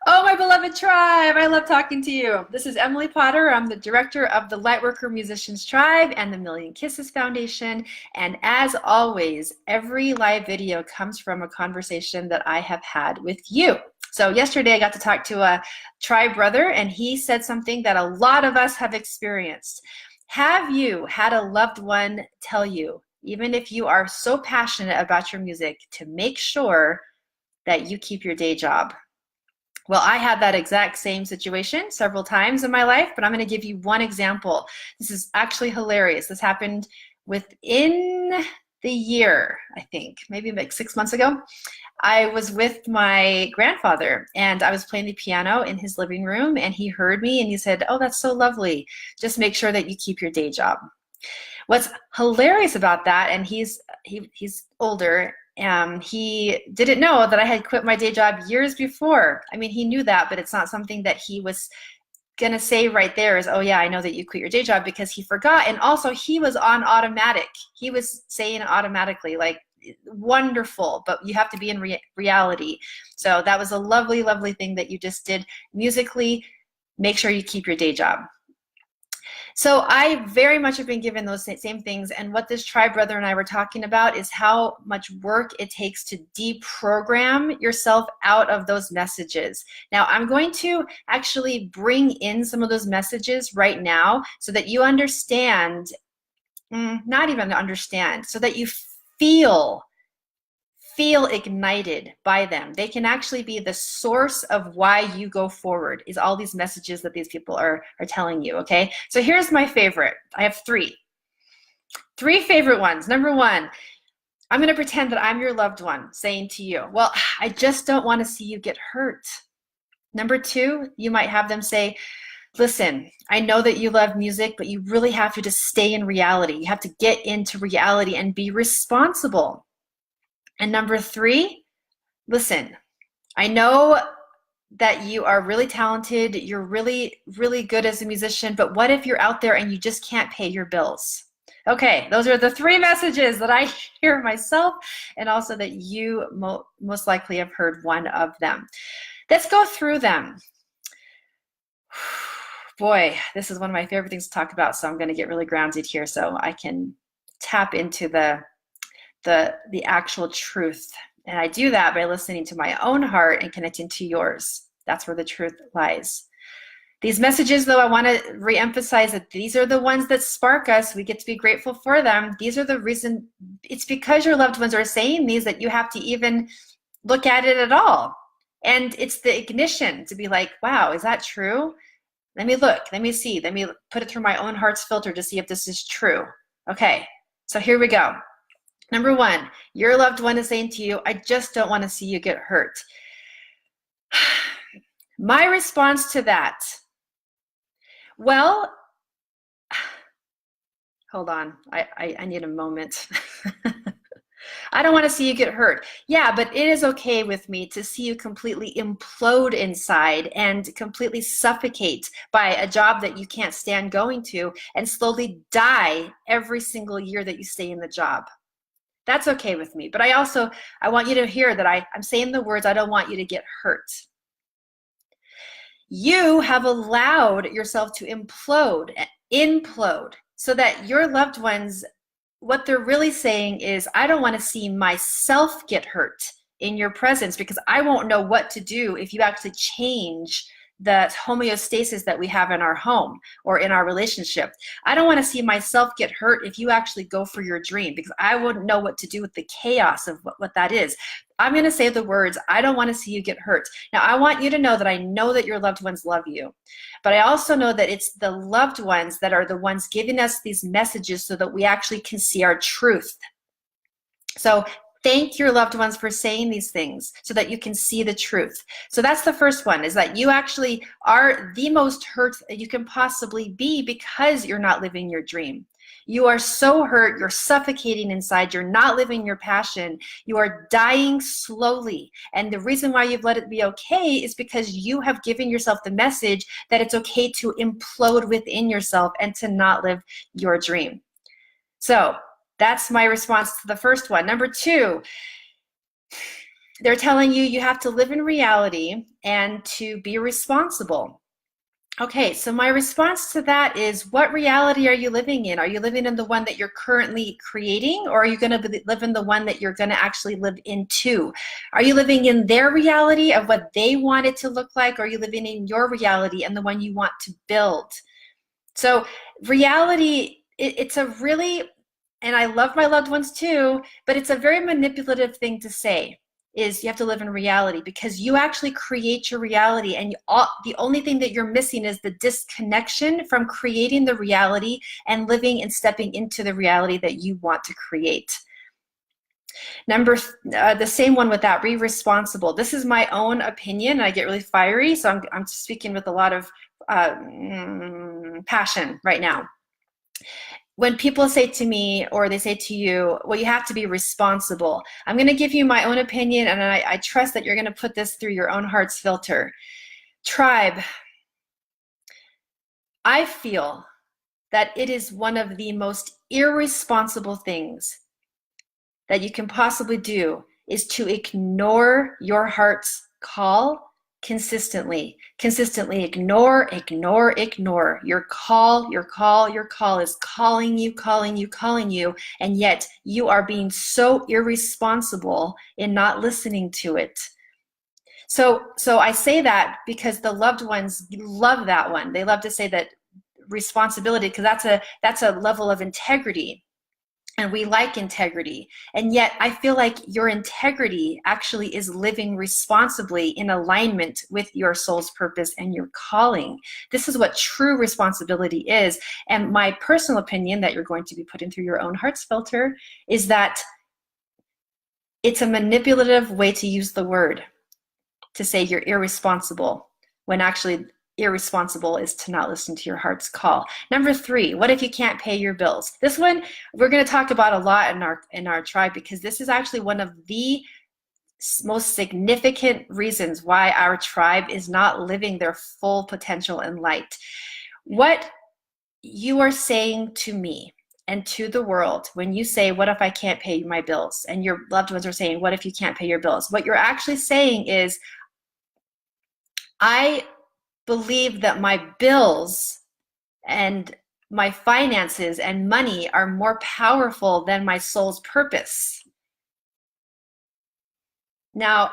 Oh, my beloved tribe, I love talking to you. This is Emily Potter. I'm the director of the Lightworker Musicians Tribe and the Million Kisses Foundation. And as always, every live video comes from a conversation that I have had with you. So yesterday I got to talk to a tribe brother, and he said something that a lot of us have experienced. Have you had a loved one tell you, even if you are so passionate about your music, to make sure that you keep your day job? Well, I had that exact same situation several times in my life, but I'm going to give you one example. This is actually hilarious. This happened within the year, I think, maybe like 6 months ago. I was with my grandfather and I was playing the piano in his living room, and he heard me and he said, "Oh, that's so lovely. Just make sure that you keep your day job." What's hilarious about that, and he's older, he didn't know that I had quit my day job years before. I mean, he knew that, but it's not something that he was gonna say right there is, "Oh yeah, I know that you quit your day job," because he forgot. And also he was on automatic. He was saying automatically, like, wonderful, but you have to be in reality. So that was a lovely, lovely thing that you just did musically. Make sure you keep your day job. So I very much have been given those same things, and what this tribe brother and I were talking about is how much work it takes to deprogram yourself out of those messages. Now I'm going to actually bring in some of those messages right now so that you understand, not even understand, so that you feel ignited by them. They can actually be the source of why you go forward, is all these messages that these people are telling you, okay? So here's my favorite. I have three favorite ones. Number one, I'm gonna pretend that I'm your loved one saying to you, "Well, I just don't wanna see you get hurt." Number two, you might have them say, "Listen, I know that you love music, but you really have to just stay in reality. You have to get into reality and be responsible." And number three, "Listen, I know that you are really talented, you're really, really good as a musician, but what if you're out there and you just can't pay your bills?" Okay, those are the three messages that I hear myself, and also that you most likely have heard one of them. Let's go through them. Boy, this is one of my favorite things to talk about, so I'm going to get really grounded here so I can tap into the actual truth. And I do that by listening to my own heart and connecting to yours. That's where the truth lies. These messages, though, I want to reemphasize that these are the ones that spark us. We get to be grateful for them. These are the reason. It's because your loved ones are saying these that you have to even look at it at all. And it's the ignition to be like, wow, is that true? Let me look, let me see, let me put it through my own heart's filter to see if this is true. Okay, so here we go. Number one, your loved one is saying to you, "I just don't want to see you get hurt." My response to that, well, hold on, I need a moment. "I don't want to see you get hurt." Yeah, but it is okay with me to see you completely implode inside and completely suffocate by a job that you can't stand going to and slowly die every single year that you stay in the job. That's okay with me. But I want you to hear that I'm saying the words, "I don't want you to get hurt." You have allowed yourself to implode, so that your loved ones, what they're really saying is, "I don't want to see myself get hurt in your presence, because I won't know what to do if you actually change the homeostasis that we have in our home or in our relationship. I don't want to see myself get hurt if you actually go for your dream, because I wouldn't know what to do with the chaos of what that is. I'm going to say the words, "I don't want to see you get hurt." Now, I want you to know that I know that your loved ones love you, but I also know that it's the loved ones that are the ones giving us these messages so that we actually can see our truth. So thank your loved ones for saying these things so that you can see the truth. So that's the first one, is that you actually are the most hurt that you can possibly be because you're not living your dream. You are so hurt, you're suffocating inside, you're not living your passion, you are dying slowly. And the reason why you've let it be okay is because you have given yourself the message that it's okay to implode within yourself and to not live your dream. So that's my response to the first one. Number two, They're telling you you have to live in reality and to be responsible. Okay, so my response to that is, what reality are you living in? Are you living in the one that you're currently creating, or are you going to live in the one that you're going to actually live into? Are you living in their reality of what they want it to look like, or are you living in your reality and the one you want to build? So reality, it's a really, and I love my loved ones too, but it's a very manipulative thing to say, is you have to live in reality, because you actually create your reality, and the only thing that you're missing is the disconnection from creating the reality and living and stepping into the reality that you want to create. The same one with that, be responsible. This is my own opinion. I get really fiery, so I'm speaking with a lot of passion right now. When people say to me, or they say to you, well, you have to be responsible, I'm going to give you my own opinion, and I trust that you're going to put this through your own heart's filter. Tribe, I feel that it is one of the most irresponsible things that you can possibly do is to ignore your heart's call consistently. Consistently ignore. Your call is calling you, and yet you are being so irresponsible in not listening to it. So I say that because the loved ones love that one. They love to say that responsibility, because that's a level of integrity. And we like integrity. And yet I feel like your integrity actually is living responsibly in alignment with your soul's purpose and your calling. This is what true responsibility is. And my personal opinion, that you're going to be putting through your own heart's filter, is that it's a manipulative way to use the word to say you're irresponsible, when actually irresponsible is to not listen to your heart's call. Number 3, what if you can't pay your bills? This one we're going to talk about a lot in our tribe, because this is actually one of the most significant reasons why our tribe is not living their full potential and light. What you are saying to me and to the world when you say, what if I can't pay my bills? And your loved ones are saying, what if you can't pay your bills? What you're actually saying is, I believe that my bills and my finances and money are more powerful than my soul's purpose. Now,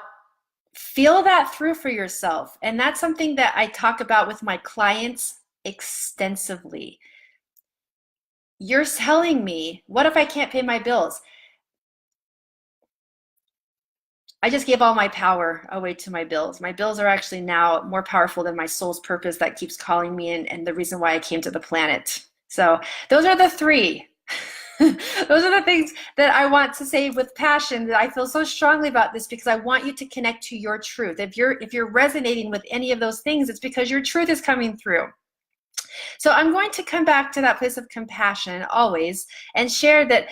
feel that through for yourself. And that's something that I talk about with my clients extensively. You're telling me, what if I can't pay my bills? I just gave all my power away to my bills. My bills are actually now more powerful than my soul's purpose that keeps calling me in, and the reason why I came to the planet. So those are the 3. Those are the things that I want to say with passion, that I feel so strongly about this, because I want you to connect to your truth. If you're resonating with any of those things, it's because your truth is coming through. So I'm going to come back to that place of compassion always, and share that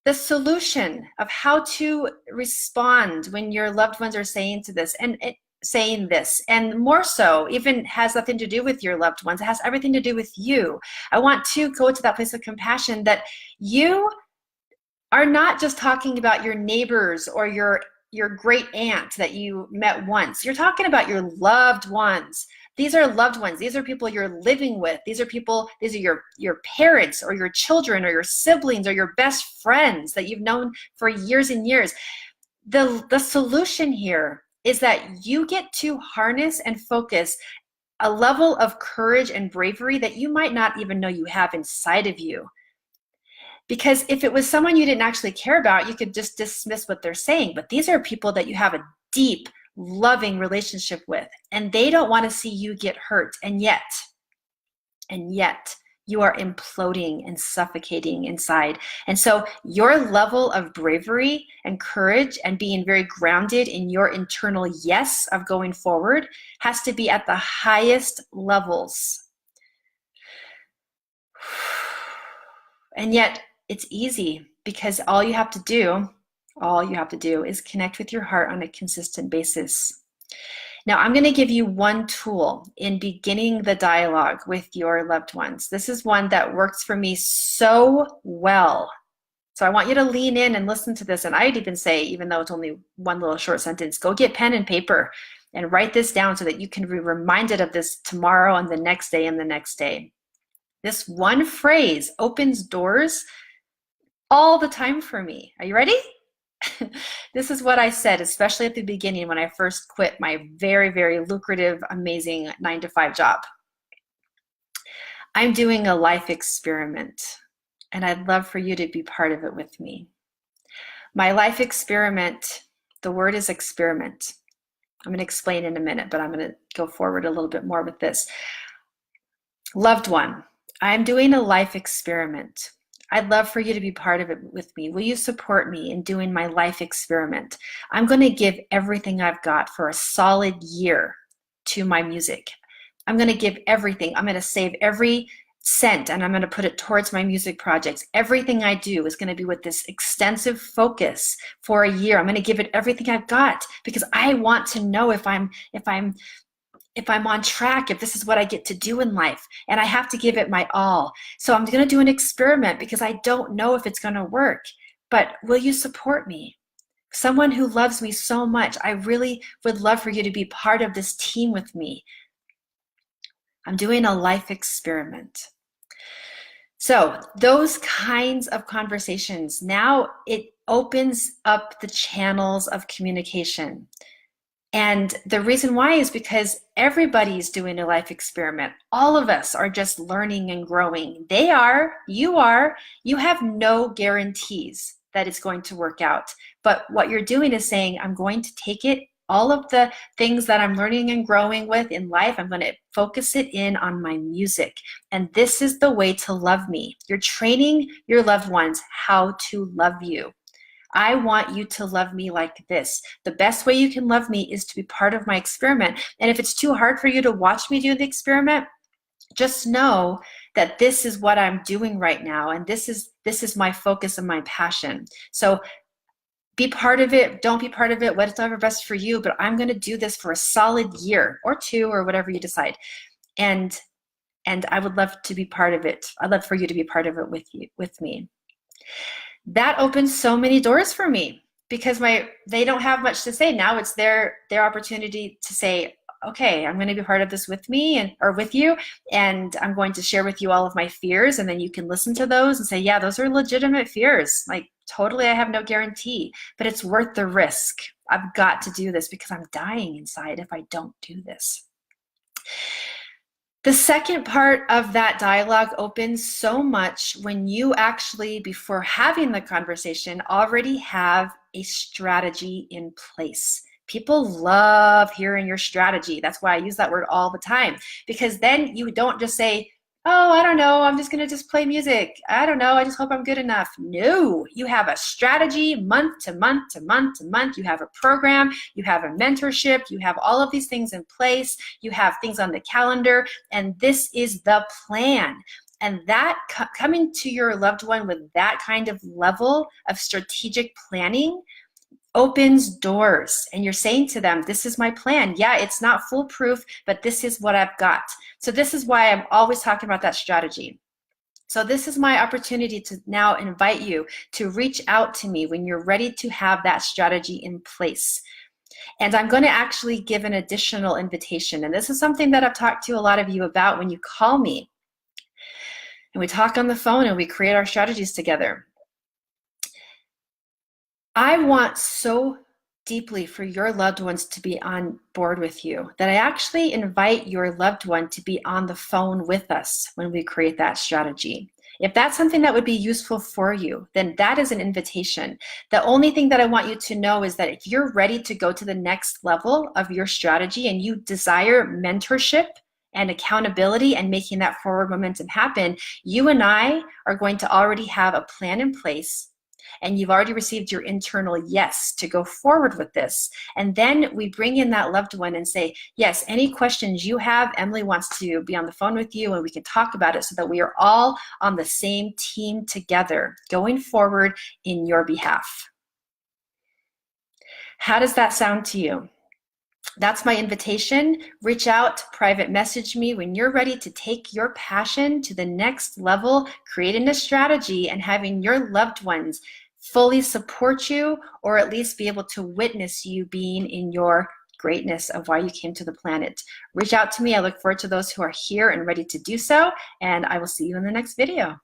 the solution of how to respond when your loved ones are saying this, and more so, even has nothing to do with your loved ones. It has everything to do with you. I want to go to that place of compassion, that you are not just talking about your neighbors or your great aunt that you met once. You're talking about your loved ones. These are loved ones. These are people you're living with. These are your parents, or your children, or your siblings, or your best friends that you've known for years and years. The solution here is that you get to harness and focus a level of courage and bravery that you might not even know you have inside of you. Because if it was someone you didn't actually care about, you could just dismiss what they're saying. But these are people that you have a deep, loving relationship with, and they don't want to see you get hurt. And yet you are imploding and suffocating inside. And so your level of bravery and courage, and being very grounded in your internal yes of going forward, has to be at the highest levels. And yet it's easy, because all you have to do is connect with your heart on a consistent basis. Now, I'm going to give you one tool in beginning the dialogue with your loved ones. This is one that works for me so well. So I want you to lean in and listen to this. And I'd even say, even though it's only one little short sentence, go get pen and paper and write this down so that you can be reminded of this tomorrow and the next day and the next day. This one phrase opens doors all the time for me. Are you ready? This is what I said, especially at the beginning when I first quit my very, very lucrative, amazing 9-to-5 job. I'm doing a life experiment, and I'd love for you to be part of it with me. My life experiment, the word is experiment. I'm going to explain in a minute, but I'm going to go forward a little bit more with this. Loved one, I'm doing a life experiment. I'd love for you to be part of it with me. Will you support me in doing my life experiment? I'm going to give everything I've got for a solid year to my music. I'm going to give everything. I'm going to save every cent and I'm going to put it towards my music projects. Everything I do is going to be with this extensive focus for a year. I'm going to give it everything I've got because I want to know if I'm on track, if this is what I get to do in life, and I have to give it my all. So I'm going to do an experiment because I don't know if it's going to work, but will you support me? Someone who loves me so much, I really would love for you to be part of this team with me. I'm doing a life experiment. So those kinds of conversations, now it opens up the channels of communication. And the reason why is because everybody's doing a life experiment. All of us are just learning and growing. They are, you have no guarantees that it's going to work out. But what you're doing is saying, I'm going to take it, all of the things that I'm learning and growing with in life, I'm going to focus it in on my music. And this is the way to love me. You're training your loved ones how to love you. I want you to love me like this. The best way you can love me is to be part of my experiment. And if it's too hard for you to watch me do the experiment, just know that this is what I'm doing right now. And this is my focus and my passion. So be part of it, don't be part of it, whatever best for you, but I'm going to do this for a solid year or two or whatever you decide. And I would love to be part of it. I'd love for you to be part of it with me. That opens so many doors for me because they don't have much to say. Now it's their opportunity to say, okay, I'm going to be part of this with me or with you, and I'm going to share with you all of my fears, and then you can listen to those and say, yeah, those are legitimate fears. Like, totally, I have no guarantee, but it's worth the risk. I've got to do this because I'm dying inside if I don't do this. The second part of that dialogue opens so much when you actually, before having the conversation, already have a strategy in place. People love hearing your strategy. That's why I use that word all the time, because then you don't just say, oh, I don't know, I'm just going to just play music. I don't know, I just hope I'm good enough. No, you have a strategy month to month to month to month. You have a program, you have a mentorship, you have all of these things in place, you have things on the calendar, and this is the plan. And that coming to your loved one with that kind of level of strategic planning opens doors, and you're saying to them, this is my plan. Yeah, it's not foolproof, but this is what I've got. So this is why I'm always talking about that strategy. So this is my opportunity to now invite you to reach out to me when you're ready to have that strategy in place. And I'm going to actually give an additional invitation. And this is something that I've talked to a lot of you about when you call me and we talk on the phone and we create our strategies together. I want so deeply for your loved ones to be on board with you that I actually invite your loved one to be on the phone with us when we create that strategy. If that's something that would be useful for you, then that is an invitation. The only thing that I want you to know is that if you're ready to go to the next level of your strategy and you desire mentorship and accountability and making that forward momentum happen, you and I are going to already have a plan in place, and you've already received your internal yes to go forward with this. And then we bring in that loved one and say, yes, any questions you have, Emily wants to be on the phone with you and we can talk about it so that we are all on the same team together going forward in your behalf. How does that sound to you? That's my invitation. Reach out, private message me when you're ready to take your passion to the next level, creating a strategy and having your loved ones fully support you, or at least be able to witness you being in your greatness of why you came to the planet. Reach out to me. I look forward to those who are here and ready to do so, and I will see you in the next video.